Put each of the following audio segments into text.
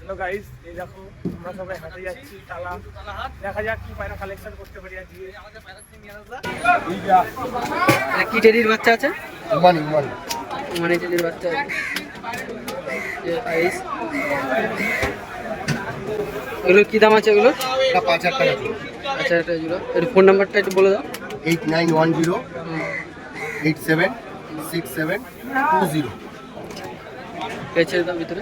Hello guys, এই দেখো আমরা সবাই হাটে যাচ্ছি। টালা দেখা যাক কি পায়রা কালেকশন করতে পারি আজকে। কি টেডির বাচ্চা আছে? ওমানি ওমানি ওমানি টেডির বাচ্চা আছে। এগুলো কি দাম আছে এগুলো? এটা 5000 টাকা। আচ্ছা এটা এগুলো এর ফোন নাম্বারটা একটু বলে দাও। 8910 876720। এই ছেড়ে দাও ভিতরে।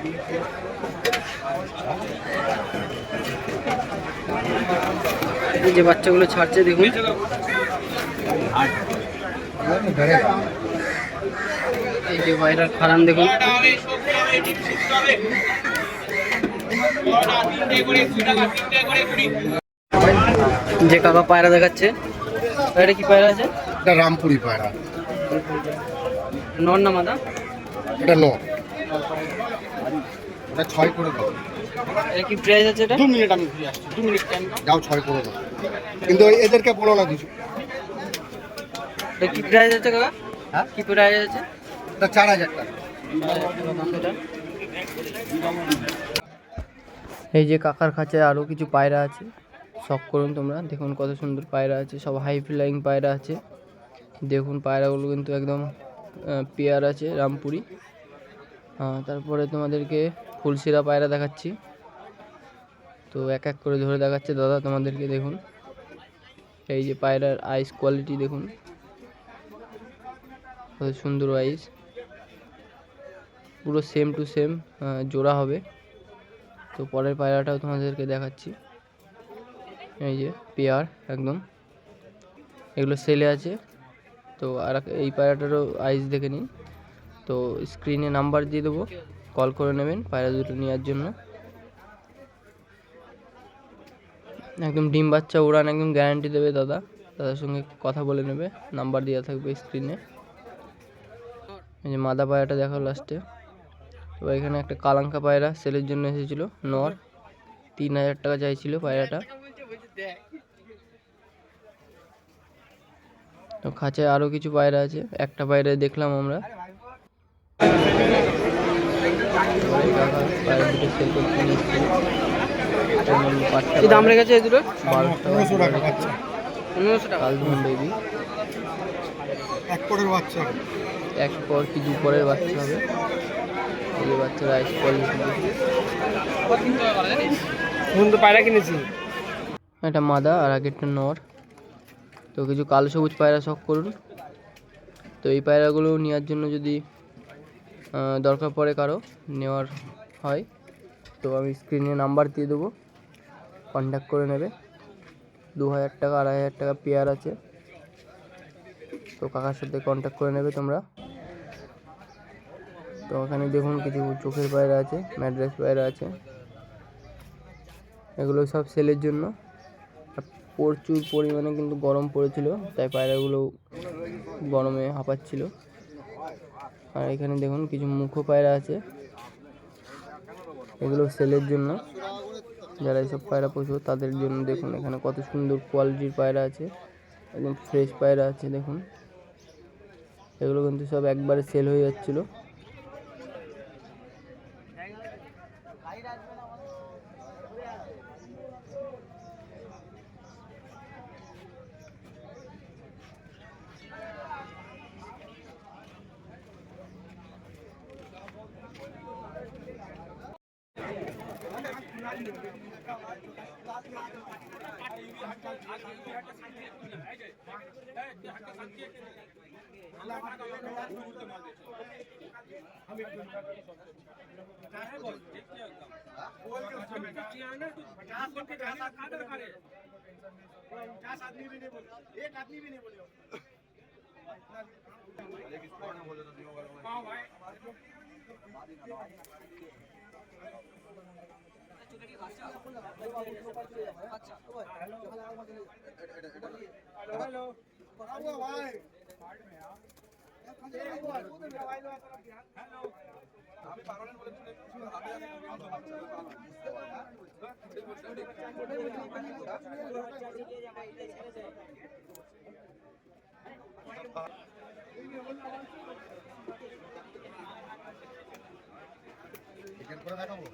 এই যে বাচ্চাগুলো ছাড়ছে দেখুন। এই যে ভাইরার খারান দেখুন। যে কাকা পায়রা দেখাচ্ছে, এটা কি পায়রা আছে? এটা রামপুরি পায়রা। নর না মাদা? এটা নো, এটা 6 করে দাও। এটা কি প্রাইস আছে এটা? 2 মিনিট আমি ঘুরে আসছি, 2 মিনিট টাইম যাও 6 করে দাও, কিন্তু এদেরকে বলো না কিছু। এটা কি প্রাইস আছে কাকা? হ্যাঁ, কি প্রাইস আছে? এটা 4000 টাকা। এই যে কাকার খাঁচায় আরও কিছু পায়রা আছে, শখ করুন তোমরা। দেখুন কত সুন্দর পায়রা আছে, সব হাই ফ্লাইং পায়রা আছে। দেখুন পায়রাগুলো কিন্তু একদম পেয়ার আছে রামপুরি। তারপরে তোমাদেরকে ফুলশিরা পায়রা দেখাচ্ছি, তো এক এক করে ধরে দেখাচ্ছে দাদা তোমাদেরকে। দেখুন এই যে পায়রার আইস কোয়ালিটি দেখুন, কত সুন্দর আইস, পুরো সেম টু সেম জোড়া হবে। তো পরের পায়রাটাও তোমাদেরকে দেখাচ্ছি, এই যে পেয়ার একদম, এগুলো সেলে আছে। তো আর এই পায়রাটারও আইস দেখে নিন। তো স্ক্রিনে নাম্বার দিয়ে দেবো, কল করে নেবেন পায়রা দুটো নেওয়ার জন্য। একদম ডিম বাচ্চা উড়ান একদম গ্যারান্টি দেবে দাদা, দাদার সঙ্গে কথা বলে নেবে, নাম্বার দেওয়া থাকবে স্ক্রিনে। এই যে মাদা পায়রাটা দেখো লাস্টে। তো এখানে একটা কালাঙ্কা পায়রা সেলের জন্য এসেছিল, নর, 3000 টাকা চাইছিল পায়রাটা। তো খাঁচায় আরও কিছু পায়রা আছে, একটা পায়রা দেখলাম আমরা। পায়রা দুটো সেল করতে নিয়ে এসেছিল। কি দাম রেখেছে এই দুটো? 1500 টাকা বাচ্চা। 1500 টাকা। কালদম বেবি, এক পরের বাচ্চা। এক পর কি দু পরের বাচ্চা হবে। এই যে বাচ্চার আইস কোয়ালিটি, বন্ধু পায়রা কিনেছি। এটা মাদা আর আগেরটা নর। তো কিছু কালো সবুজ পায়রা শখ করুন। তো এই পায়রাগুলো নেওয়ার জন্য যদি দরকার পড়ে কারো নেওয়ার হয়, তো আমি স্ক্রিনে নাম্বার দিয়ে দেবো, কন্ট্যাক্ট করে নেবে। 2000 টাকা 2500 টাকা পেয়ার আছে। তো কাকার সাথে কন্ট্যাক্ট করে নেবে তোমরা। তো ওখানে দেখুন কিছু চোখের পায়রা আছে, ম্যাড্রাস পায়রা আছে, এগুলো সব সেলের জন্য। আর প্রচুর পরিমাণে কিন্তু গরম পড়েছিল, তাই পায়রাগুলো গরমে হাঁপাচ্ছিল। আর এখানে দেখুন কিছু মুখো পায়রা আছে, এগুলো সেলের জন্য। যারা এইসব পায়রা পোষো তাদের জন্য। দেখুন এখানে কত সুন্দর কোয়ালিটির পায়রা আছে, একদম ফ্রেশ পায়রা আছে দেখুন। এগুলো কিন্তু সব একবারে সেল হয়ে যাচ্ছিলো। টিকেট করে দেখাবো।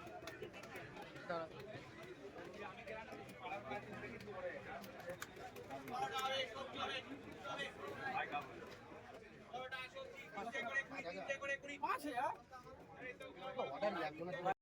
পাঁচ হাজার অর্ডার